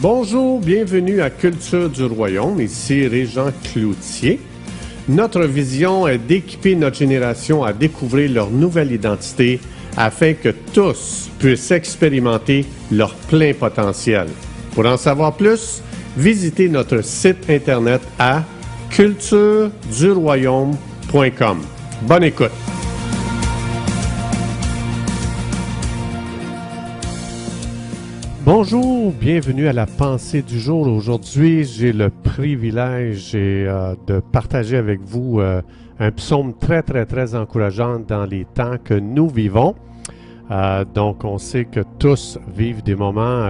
Bonjour, bienvenue à Culture du Royaume, ici Régent Cloutier. Notre vision est d'équiper notre génération à découvrir leur nouvelle identité afin que tous puissent expérimenter leur plein potentiel. Pour en savoir plus, visitez notre site internet à cultureduroyaume.com. Bonne écoute! Bonjour, bienvenue à la pensée du jour. Aujourd'hui, j'ai le privilège de partager avec vous un psaume très encourageant dans les temps que nous vivons. Donc, on sait que tous vivent des moments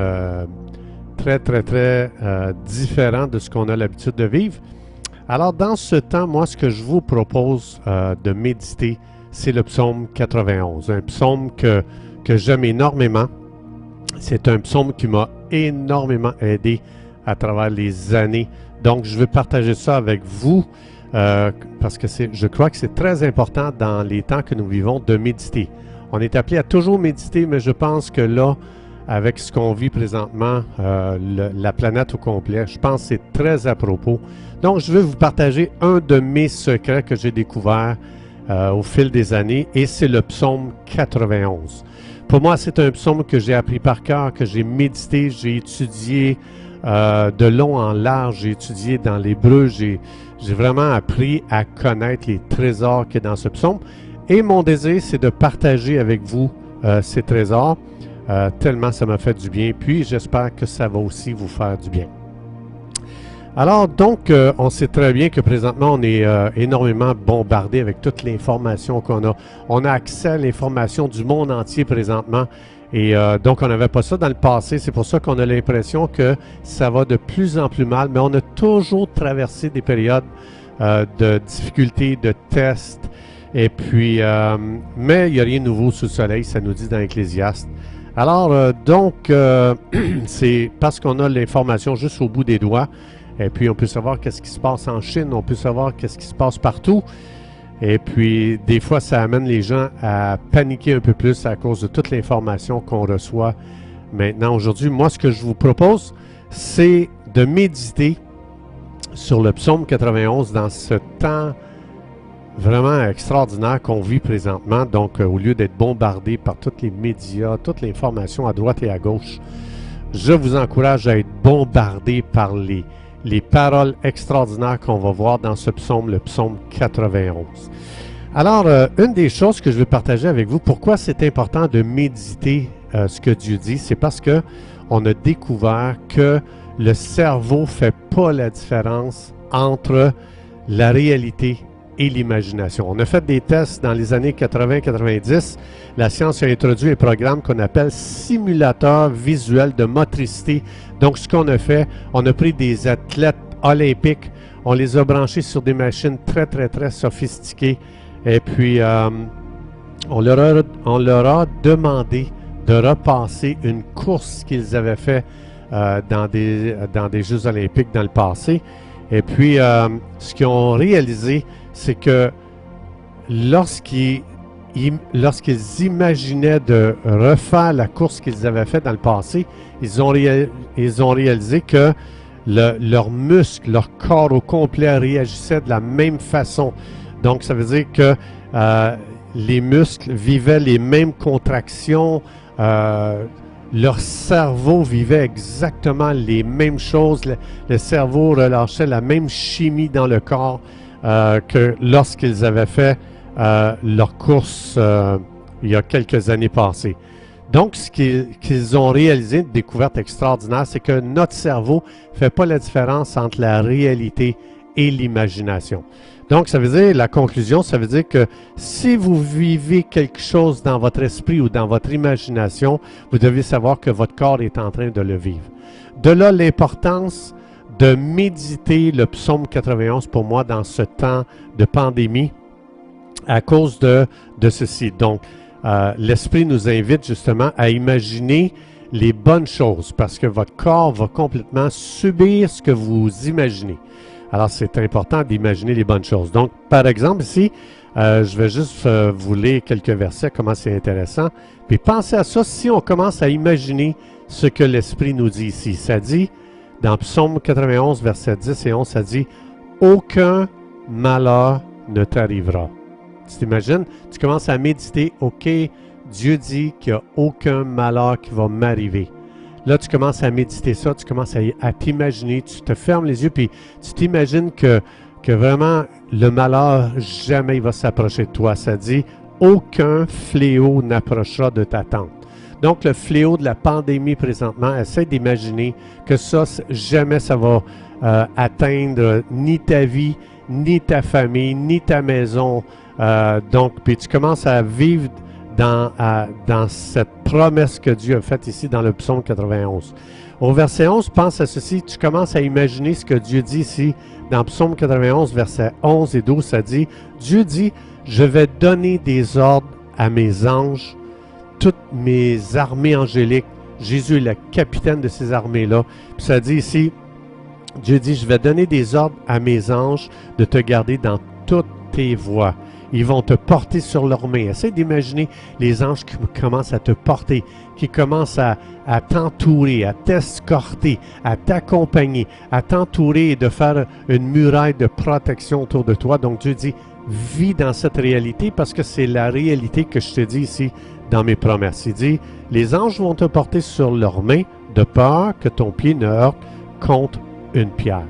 très différents de ce qu'on a l'habitude de vivre. Alors, dans ce temps, moi, ce que je vous propose de méditer, c'est le psaume 91. Un psaume que j'aime énormément. C'est un psaume qui m'a énormément aidé à travers les années. Donc, je veux partager ça avec vous parce que je crois que c'est très important dans les temps que nous vivons de méditer. On est appelé à toujours méditer, mais je pense que là, avec ce qu'on vit présentement, la planète au complet, je pense que c'est très à propos. Donc, je veux vous partager un de mes secrets que j'ai découvert au fil des années et c'est le psaume 91. Pour moi, c'est un psaume que j'ai appris par cœur, que j'ai médité, j'ai étudié de long en large, j'ai étudié dans l'hébreu, j'ai vraiment appris à connaître les trésors qu'il y a dans ce psaume. Et mon désir, c'est de partager avec vous ces trésors, tellement ça m'a fait du bien, puis j'espère que ça va aussi vous faire du bien. Alors donc, on sait très bien que présentement, on est énormément bombardé avec toute l'information qu'on a. On a accès à l'information du monde entier présentement et donc on n'avait pas ça dans le passé. C'est pour ça qu'on a l'impression que ça va de plus en plus mal, mais on a toujours traversé des périodes de difficultés, de tests, et puis, mais il n'y a rien de nouveau sous le soleil, ça nous dit dans Ecclésiaste. Alors donc, c'est parce qu'on a l'information juste au bout des doigts. Et puis, on peut savoir qu'est-ce qui se passe en Chine, on peut savoir qu'est-ce qui se passe partout. Et puis, des fois, ça amène les gens à paniquer un peu plus à cause de toute l'information qu'on reçoit maintenant aujourd'hui. Moi, ce que je vous propose, c'est de méditer sur le psaume 91 dans ce temps vraiment extraordinaire qu'on vit présentement. Donc, au lieu d'être bombardé par tous les médias, toute l'information à droite et à gauche, je vous encourage à être bombardé par les paroles extraordinaires qu'on va voir dans ce psaume, le psaume 91. Alors, une des choses que je veux partager avec vous, pourquoi c'est important de méditer ce que Dieu dit, c'est parce que on a découvert que le cerveau ne fait pas la différence entre la réalité et l'imagination. On a fait des tests dans les années 80-90. La science a introduit un programme qu'on appelle simulateur visuel de motricité. Donc, ce qu'on a fait, on a pris des athlètes olympiques, on les a branchés sur des machines très sophistiquées et puis on leur a demandé de repasser une course qu'ils avaient fait dans des Jeux olympiques dans le passé. Et puis, ce qu'ils ont réalisé, c'est que lorsqu'ils imaginaient de refaire la course qu'ils avaient faite dans le passé, ils ont réalisé que leurs muscles, leur corps au complet réagissaient de la même façon. Donc, ça veut dire que les muscles vivaient les mêmes contractions, leur cerveau vivait exactement les mêmes choses. Le cerveau relâchait la même chimie dans le corps que lorsqu'ils avaient fait leur course il y a quelques années passées. Donc, ce qu'ils ont réalisé, une découverte extraordinaire, c'est que notre cerveau ne fait pas la différence entre la réalité et l'imagination. Donc, ça veut dire, la conclusion, ça veut dire que si vous vivez quelque chose dans votre esprit ou dans votre imagination, vous devez savoir que votre corps est en train de le vivre. De là, l'importance de méditer le psaume 91 pour moi dans ce temps de pandémie à cause de ceci. Donc, l'esprit nous invite justement à imaginer les bonnes choses parce que votre corps va complètement subir ce que vous imaginez. Alors, c'est important d'imaginer les bonnes choses. Donc, par exemple, ici, je vais juste vous lire quelques versets, comment c'est intéressant. Puis, pensez à ça si on commence à imaginer ce que l'Esprit nous dit ici. Ça dit, Dans Psaume 91, versets 10 et 11, ça dit « Aucun malheur ne t'arrivera. » Tu t'imagines? Tu commences à méditer « OK, Dieu dit qu'il n'y a aucun malheur qui va m'arriver. » Là, tu commences à méditer ça, tu commences à t'imaginer, tu te fermes les yeux, puis tu t'imagines que vraiment, le malheur, jamais il va s'approcher de toi. Ça dit « Aucun fléau n'approchera de ta tente. » Donc, le fléau de la pandémie présentement, essaie d'imaginer que ça, jamais ça va atteindre ni ta vie, ni ta famille, ni ta maison. Donc, puis tu commences à vivre dans cette promesse que Dieu a faite ici dans le psaume 91. Au verset 11, pense à ceci, tu commences à imaginer ce que Dieu dit ici dans psaume 91, versets 11 et 12, ça dit, Dieu dit, je vais donner des ordres à mes anges, toutes mes armées angéliques. Jésus est le capitaine de ces armées-là. Puis ça dit ici, Dieu dit, je vais donner des ordres à mes anges de te garder dans toutes tes voies. Ils vont te porter sur leurs mains. Essaye d'imaginer les anges qui commencent à te porter, qui commencent à t'entourer, à t'escorter, à t'accompagner, à t'entourer et de faire une muraille de protection autour de toi. Donc Dieu dit, vis dans cette réalité parce que c'est la réalité que je te dis ici dans mes promesses. Il dit, les anges vont te porter sur leurs mains de peur que ton pied ne heurte contre une pierre.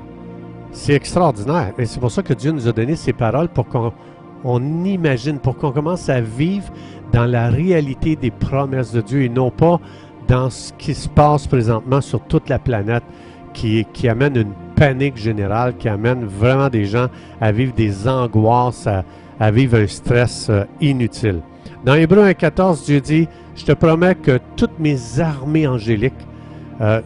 C'est extraordinaire. Et c'est pour ça que Dieu nous a donné ces paroles pour qu'on imagine, pour qu'on commence à vivre dans la réalité des promesses de Dieu et non pas dans ce qui se passe présentement sur toute la planète qui amène une panique générale, qui amène vraiment des gens à vivre des angoisses, à vivre un stress inutile. Dans Hébreux 1,14, Dieu dit, je te promets que toutes mes armées angéliques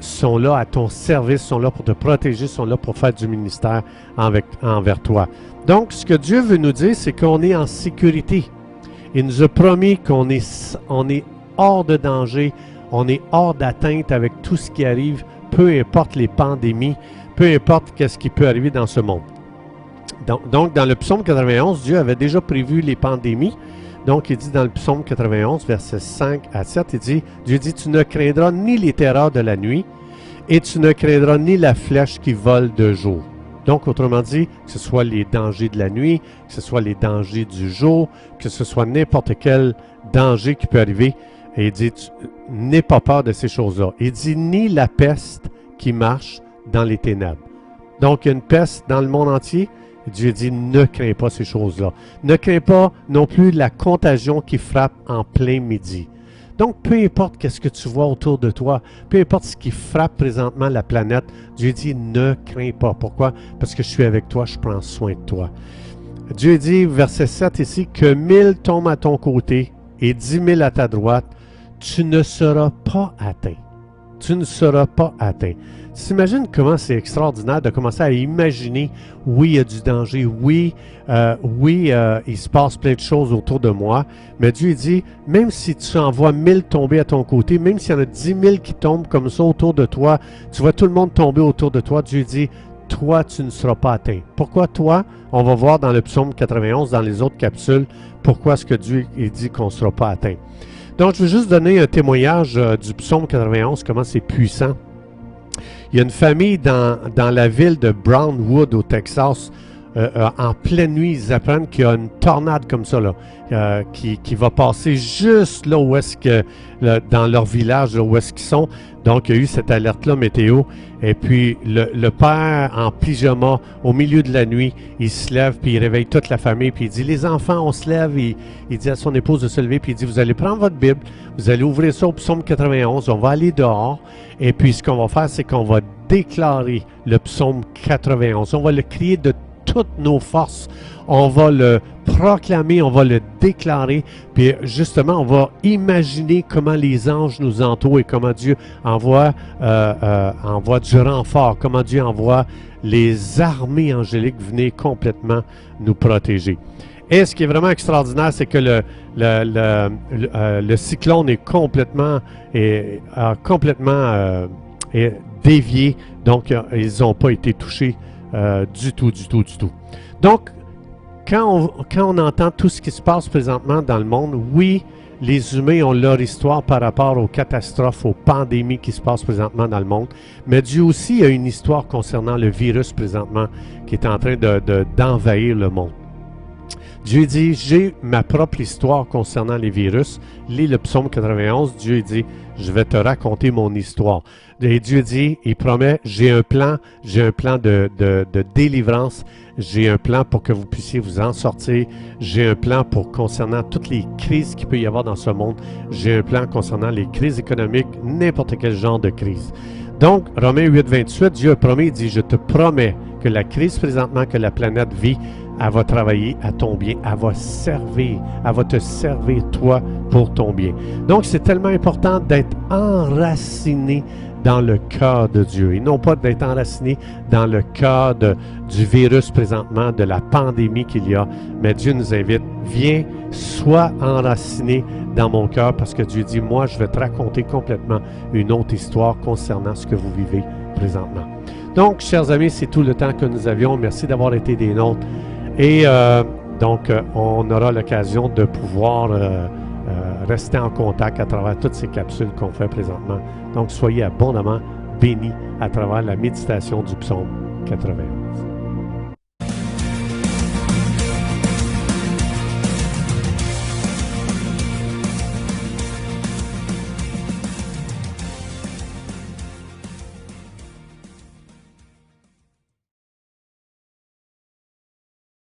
sont là à ton service, sont là pour te protéger, sont là pour faire du ministère envers toi. Donc, ce que Dieu veut nous dire, c'est qu'on est en sécurité. Il nous a promis qu'on est hors de danger, on est hors d'atteinte avec tout ce qui arrive, peu importe les pandémies, peu importe qu'est-ce qui peut arriver dans ce monde. Donc, dans le psaume 91, Dieu avait déjà prévu les pandémies. Donc, il dit dans le psaume 91, versets 5 à 7, Dieu dit, tu ne craindras ni les terreurs de la nuit, et tu ne craindras ni la flèche qui vole de jour. Donc, autrement dit, que ce soit les dangers de la nuit, que ce soit les dangers du jour, que ce soit n'importe quel danger qui peut arriver, et il dit, n'aie pas peur de ces choses-là. Il dit, ni la peste qui marche dans les ténèbres. Donc, il y a une peste dans le monde entier. Dieu dit, ne crains pas ces choses-là. Ne crains pas non plus la contagion qui frappe en plein midi. Donc, peu importe qu'est-ce que tu vois autour de toi, peu importe ce qui frappe présentement la planète, Dieu dit, ne crains pas. Pourquoi? Parce que je suis avec toi, je prends soin de toi. Dieu dit, verset 7 ici, que 1000 tombent à ton côté et 10 000 à ta droite, tu ne seras pas atteint. Tu ne seras pas atteint. T'imagines comment c'est extraordinaire de commencer à imaginer, oui, il y a du danger, oui, il se passe plein de choses autour de moi, mais Dieu dit, même si tu en vois 1000 tomber à ton côté, même s'il y en a 10 000 qui tombent comme ça autour de toi, tu vois tout le monde tomber autour de toi, Dieu dit, toi, tu ne seras pas atteint. Pourquoi toi? On va voir dans le psaume 91, dans les autres capsules, pourquoi est-ce que Dieu il dit qu'on ne sera pas atteint. Donc, je veux juste donner un témoignage du psaume 91, comment c'est puissant. Il y a une famille dans la ville de Brownwood, au Texas. En pleine nuit, ils apprennent qu'il y a une tornade comme ça, là, qui va passer juste là où est-ce que, là, dans leur village, là où est-ce qu'ils sont. Donc, il y a eu cette alerte-là météo. Et puis, le père, en pyjama, au milieu de la nuit, il se lève, puis il réveille toute la famille, puis il dit, les enfants, on se lève. Il dit à son épouse de se lever, puis il dit, vous allez prendre votre Bible, vous allez ouvrir ça au psaume 91, on va aller dehors. Et puis, ce qu'on va faire, c'est qu'on va déclarer le psaume 91. On va le crier de toutes nos forces. On va le proclamer, on va le déclarer. Puis justement, on va imaginer comment les anges nous entourent et comment Dieu envoie du renfort, comment Dieu envoie les armées angéliques venir complètement nous protéger. Et ce qui est vraiment extraordinaire, c'est que le cyclone est complètement dévié. Donc, ils n'ont pas été touchés du tout. Donc, quand on entend tout ce qui se passe présentement dans le monde, oui, Les humains ont leur histoire par rapport aux catastrophes, aux pandémies qui se passent présentement dans le monde. Mais Dieu aussi a une histoire concernant le virus présentement qui est en train d'envahir le monde. Dieu dit, j'ai ma propre histoire concernant les virus. Lis le psaume 91, Dieu dit, je vais te raconter mon histoire. Et Dieu dit, il promet, j'ai un plan de délivrance, j'ai un plan pour que vous puissiez vous en sortir, j'ai un plan pour concernant toutes les crises qu'il peut y avoir dans ce monde, j'ai un plan concernant les crises économiques, n'importe quel genre de crise. Donc, Romains 8, 28, Dieu a promis, il dit, je te promets que la crise présentement que la planète vit, elle va travailler à ton bien, elle va te servir toi pour ton bien. Donc, c'est tellement important d'être enraciné dans le cœur de Dieu et non pas d'être enraciné dans le cœur du virus présentement, de la pandémie qu'il y a. Mais Dieu nous invite, viens, sois enraciné dans mon cœur parce que Dieu dit, moi, je vais te raconter complètement une autre histoire concernant ce que vous vivez présentement. Donc, chers amis, c'est tout le temps que nous avions. Merci d'avoir été des nôtres. Et donc, on aura l'occasion de pouvoir rester en contact à travers toutes ces capsules qu'on fait présentement. Donc, soyez abondamment bénis à travers la méditation du psaume 91.